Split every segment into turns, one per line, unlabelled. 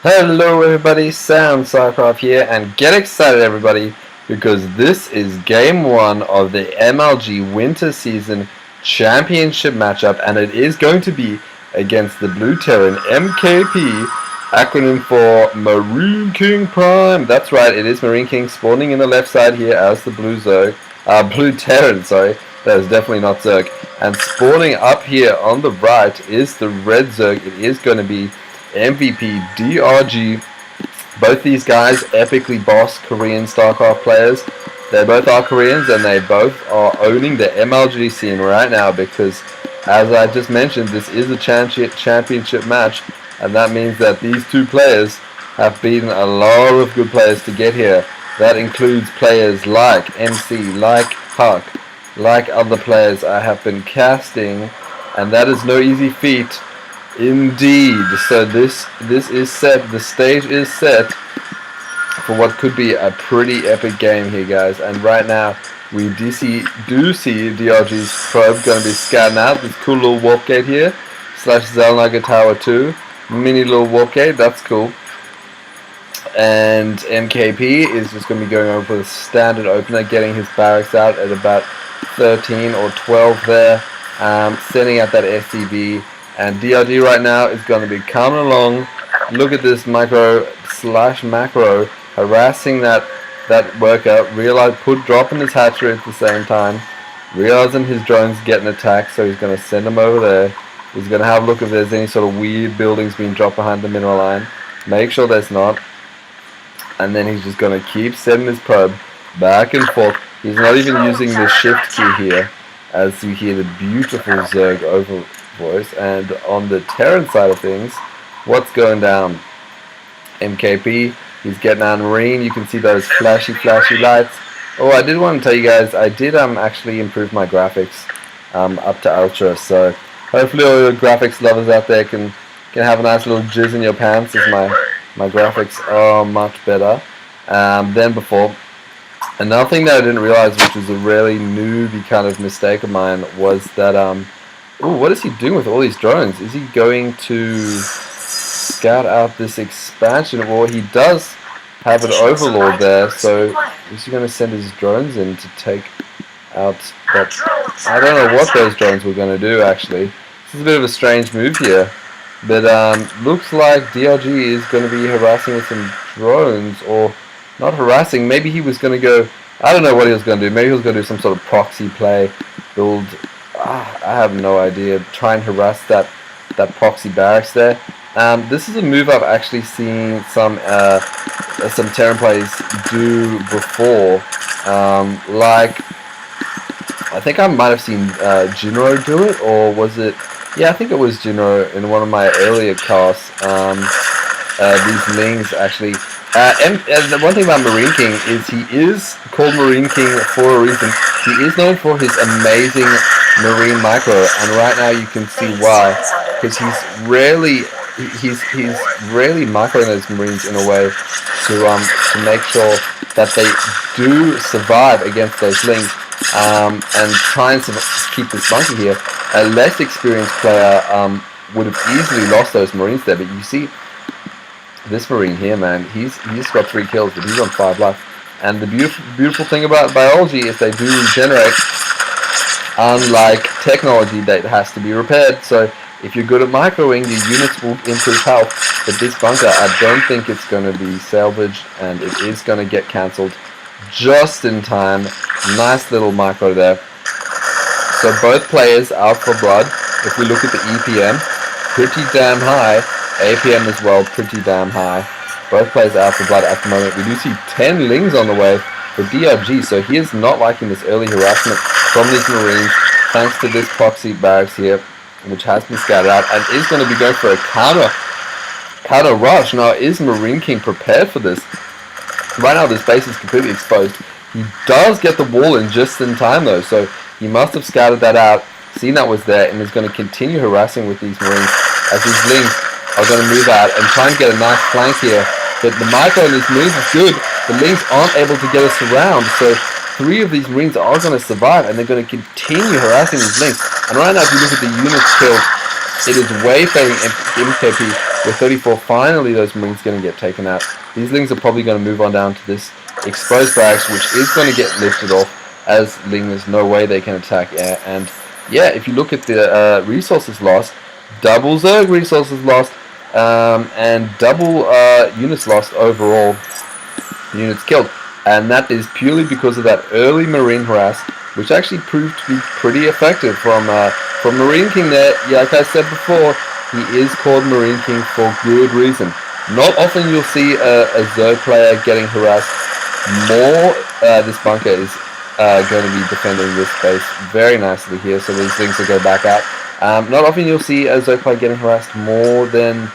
Hello everybody, Sam StarCraft here, and get excited everybody, because this is game 1 of the MLG Winter Season Championship matchup, and it is going to be against the Blue Terran MKP, acronym for Marine King Prime. That's right, it is Marine King spawning in the left side here as the Blue Terran, sorry, that is definitely not Zerg, and spawning up here on the right is the Red Zerg. It is going to be MVPDRG. Both these guys, epically boss Korean StarCraft players. They both are Koreans, and they both are owning the MLG scene right now because, as I just mentioned, this is a championship match, and that means that these two players have beaten a lot of good players to get here. That includes players like MC, like Huck, like other players I have been casting, and that is no easy feat. Indeed, so this is set, the stage is set for what could be a pretty epic game here, guys, and right now we do see DRG's probe going to be scanning out this cool little warp gate here, slash Zelnaga Tower 2, mini little warp gate, that's cool, and MKP is just going to be going over with a standard opener, getting his barracks out at about 13 or 12 there, sending out that SCV. And DRG right now is going to be coming along. Look at this micro slash macro harassing that worker. Dropping his hatchery at the same time. Realizing his drone's getting attacked, so he's going to send him over there. He's going to have a look if there's any sort of weird buildings being dropped behind the mineral line. Make sure there's not. And then he's just going to keep sending his probe back and forth. He's not even using the shift key here, as you hear the beautiful Zerg over voice. And on the Terran side of things, what's going down? MKP, he's getting on Marine. You can see those flashy lights. Oh, I did want to tell you guys, I did actually improve my graphics up to Ultra, so hopefully all your graphics lovers out there can have a nice little jizz in your pants, as my graphics are much better than before. Another thing that I didn't realize, which was a really newbie kind of mistake of mine, was that ooh, what is he doing with all these drones? Is he going to scout out this expansion? Well, he does have an overlord there, so is he going to send his drones in to take out that? I don't know what those drones were going to do, actually. This is a bit of a strange move here. But looks like DRG is going to be harassing with some drones, or not harassing. Maybe he was going to go, I don't know what he was going to do. Maybe he was going to do some sort of proxy play, build, I have no idea, try and harass that proxy barracks there. This is a move I've actually seen some Terran players do before. Like, I think I might have seen Jinro do it, or was it? Yeah, I think it was Jinro in one of my earlier casts. These Lings actually. The one thing about Marine King is he is called Marine King for a reason. He is known for his amazing Marine micro, and right now you can see why. Because he's rarely microing those Marines in a way to make sure that they do survive against those Lings, and try and keep this bunker here. A less experienced player would have easily lost those Marines there, but you see this Marine here, man, he's got 3 kills, but he's on 5 life. And the beautiful thing about biology is they do regenerate, unlike technology that has to be repaired. So if you're good at microing, your units will improve health. But this bunker, I don't think it's going to be salvaged, and it is going to get cancelled just in time. Nice little micro there. So both players out for blood. If we look at the EPM, pretty damn high. APM as well, pretty damn high. Both players out for blood at the moment. We do see 10 Lings on the way for DRG, so he is not liking this early harassment from these Marines, thanks to this proxy barracks here, which has been scattered out, and is going to be going for a counter rush. Now, is Marine King prepared for this? Right now, this base is completely exposed. He does get the wall in just in time, though, so he must have scattered that out, seen that was there, and is going to continue harassing with these Marines as these Lings are going to move out and try and get a nice flank here. But the micro on these Marines is good. The Lings aren't able to get us around, so 3 of these Marines are going to survive, and they're going to continue harassing these Lings. And right now, if you look at the units killed It is way favoring MKP with 34. Finally, those Marines going to get taken out. These Lings are probably going to move on down to this exposed barracks, which is going to get lifted off, as Ling, there's no way they can attack air. And yeah, if you look at the resources lost, double Zerg resources lost, and double units lost overall, units killed. And that is purely because of that early Marine harass, which actually proved to be pretty effective from Marine King there. Yeah, like I said before, he is called Marine King for good reason. Not often you'll see a Zerg player getting harassed more. This bunker is going to be defending this base very nicely here, so these things will go back out. Not often you'll see a Zerg player getting harassed more than...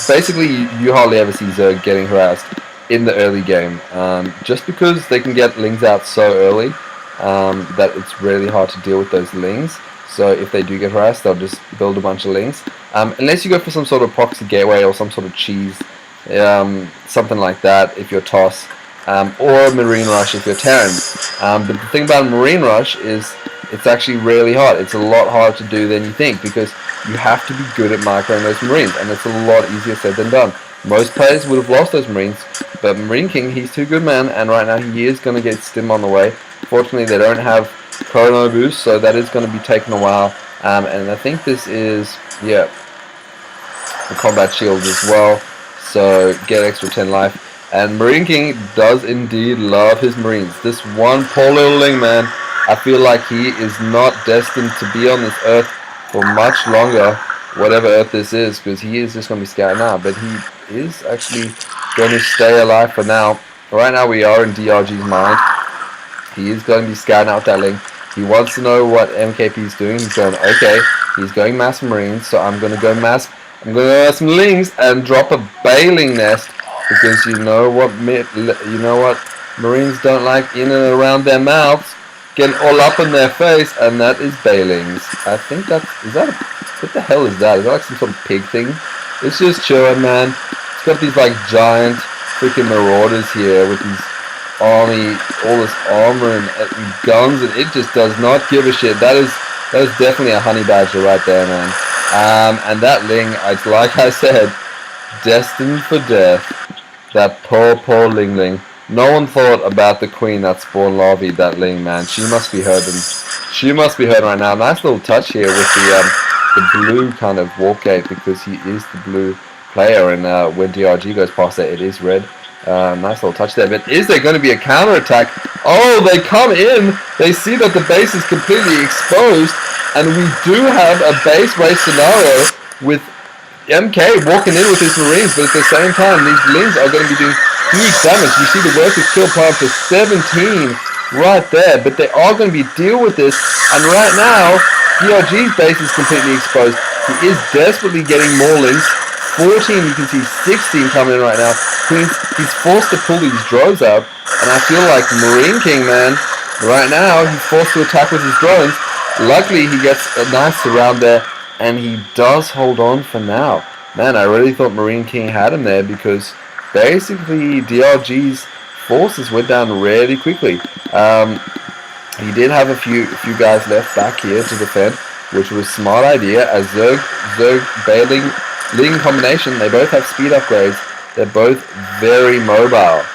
basically, you hardly ever see Zerg getting harassed in the early game, just because they can get Lings out so early that it's really hard to deal with those Lings. So if they do get harassed, they'll just build a bunch of Lings. Unless you go for some sort of proxy gateway or some sort of cheese, something like that if you're TOS, or Marine Rush if you're Terran. But the thing about Marine Rush is it's actually really hard. It's a lot harder to do than you think, because you have to be good at microing those Marines, and it's a lot easier said than done. Most players would have lost those Marines, but Marine King, he's too good, man, and right now he is going to get Stim on the way. Fortunately, they don't have Chrono Boost, so that is going to be taking a while, and I think this is, yeah, the Combat Shield as well, so get extra 10 life. And Marine King does indeed love his Marines. This one poor little Ling, man, I feel like he is not destined to be on this Earth for much longer, whatever Earth this is, because he is just going to be scouting out, but he is actually going to stay alive for now. Right now we are in DRG's mind. He is going to be scouting out that Ling. He wants to know what MKP is doing. He's going, okay, he's going mass Marines, so I'm going to go mass, I'm going to go some Lings and drop a Bailing Nest, because you know what Marines don't like in and around their mouths, getting all up in their face, and that is Bailings. I think what the hell is that? Is that like some sort of pig thing? It's just chilling, man. It's got these like giant freaking marauders here with these all this armor and guns, and it just does not give a shit. That is definitely a honey badger right there, man. And that Ling, like I said, destined for death. That poor Ling Ling. No one thought about the queen that spawned larvae, that Ling, man. She must be hurting. She must be hurting right now. Nice little touch here with the blue kind of walk gate, because he is the blue player, and when DRG goes past it, it is red. Nice little touch there. But is there going to be a counterattack? Oh, they come in. They see that the base is completely exposed, and we do have a base race scenario with MK walking in with his Marines, but at the same time, these Lings are going to be doing huge damage. You see the workers kill power for 17 right there, but they are going to be deal with this, and right now, DRG's base is completely exposed. He is desperately getting more Lings. 14, you can see 16 coming in right now. He's forced to pull these drones out, and I feel like Marine King, man, right now, he's forced to attack with his drones. Luckily, he gets a nice surround there, and he does hold on for now. Man, I really thought Marine King had him there, because basically DRG's forces went down really quickly. He did have a few guys left back here to defend, which was a smart idea. As Zerg Bailing Ling combination, they both have speed upgrades. They're both very mobile.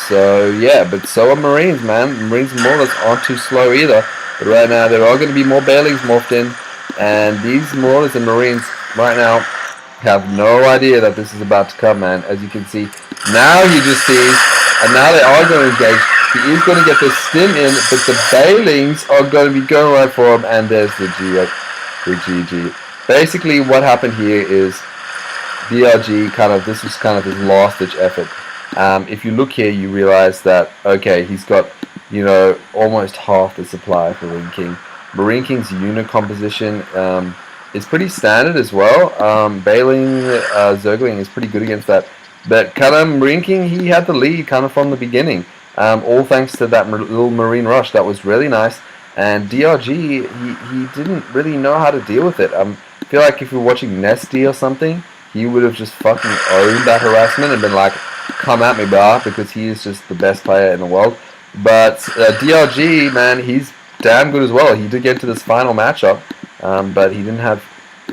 So yeah, but so are Marines, man. Marines more or less aren't too slow either. But right now there are going to be more Bailings morphed in, and these Marauders and Marines right now have no idea that this is about to come, man. As you can see, now he just sees, and now they are going to engage. He is going to get the stim in, but the Bailings are going to be going right for him, and there's the GG. Basically, what happened here is DRG this was kind of his last-ditch effort. If you look here, you realize that, okay, he's got, almost half the supply for Marine King. Marine King's unit composition is pretty standard as well. Bailing Zergling is pretty good against that. But kind of Marine King, he had the lead kind of from the beginning. All thanks to that little Marine rush. That was really nice. And DRG, he didn't really know how to deal with it. I feel like if you're watching Nesty or something, he would have just fucking owned that harassment and been like, come at me, brah, because he is just the best player in the world. But DRG, man, he's damn good as well. He did get to this final matchup, but he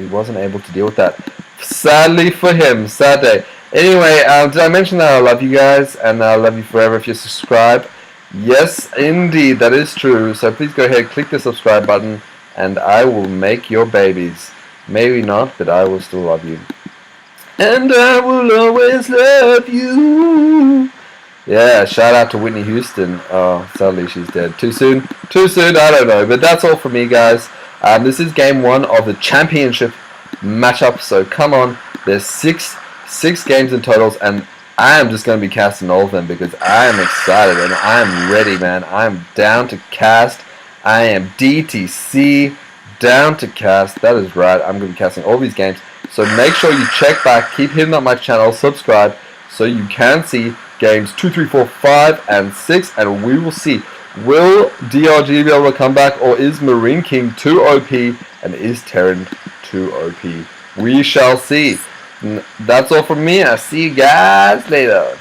wasn't able to deal with that. Sadly for him, sad day. Anyway, did I mention that I love you guys, and I love you forever if you subscribe? Yes, indeed, that is true. So please go ahead, click the subscribe button, and I will make your babies. Maybe not, but I will still love you. And I will always love you. Yeah, shout out to Whitney Houston. Oh, sadly she's dead. Too soon? Too soon? I don't know. But that's all for me, guys. This is game 1 of the championship matchup. So come on. There's six games in totals, and I am just going to be casting all of them because I am excited and I am ready, man. I am down to cast. I am DTC down to cast. That is right. I'm going to be casting all these games. So make sure you check back. Keep hitting up my channel. Subscribe so you can see games 2, 3, 4, 5, and 6, and we will see. Will DRG be able to come back, or is Marine King too OP, and is Terran too OP? We shall see. That's all from me. I'll see you guys later.